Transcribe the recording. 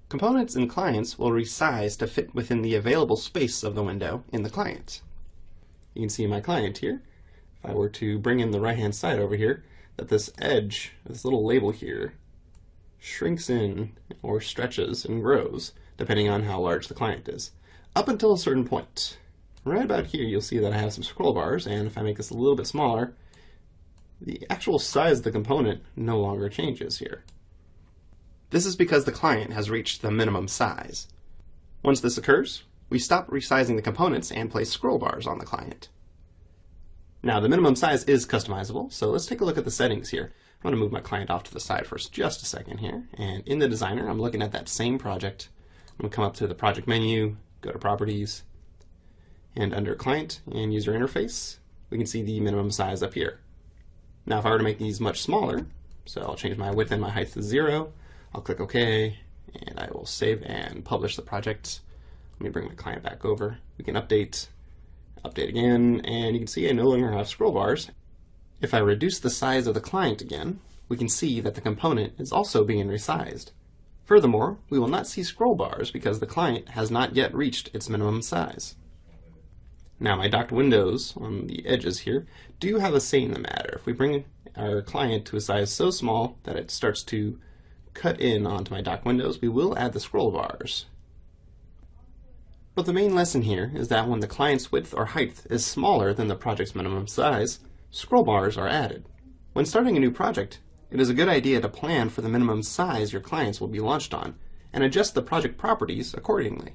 Components in clients will resize to fit within the available space of the window in the client. You can see my client here. If I were to bring in the right-hand side over here, that this edge, this little label here, shrinks in or stretches and grows depending on how large the client is, up until a certain point. Right about here you'll see that I have some scroll bars, and if I make this a little bit smaller, the actual size of the component no longer changes here. This is because the client has reached the minimum size. Once this occurs, we stop resizing the components and place scroll bars on the client. Now the minimum size is customizable, so let's take a look at the settings here. I'm going to move my client off to the side for just a second here, and in the designer I'm looking at that same project. I'm going to come up to the project menu, go to properties, and under client and user interface we can see the minimum size up here. Now if I were to make these much smaller, so I'll change my width and my height to 0, I'll click OK, and I will save and publish the project. Let me bring my client back over. We can update again, and you can see I no longer have scroll bars. If I reduce the size of the client again, we can see that the component is also being resized. Furthermore, we will not see scroll bars because the client has not yet reached its minimum size. Now my docked windows on the edges here do have a say in the matter. If we bring our client to a size so small that it starts to cut in onto my dock windows, we will add the scroll bars. But the main lesson here is that when the client's width or height is smaller than the project's minimum size, scroll bars are added. When starting a new project, it is a good idea to plan for the minimum size your clients will be launched on and adjust the project properties accordingly.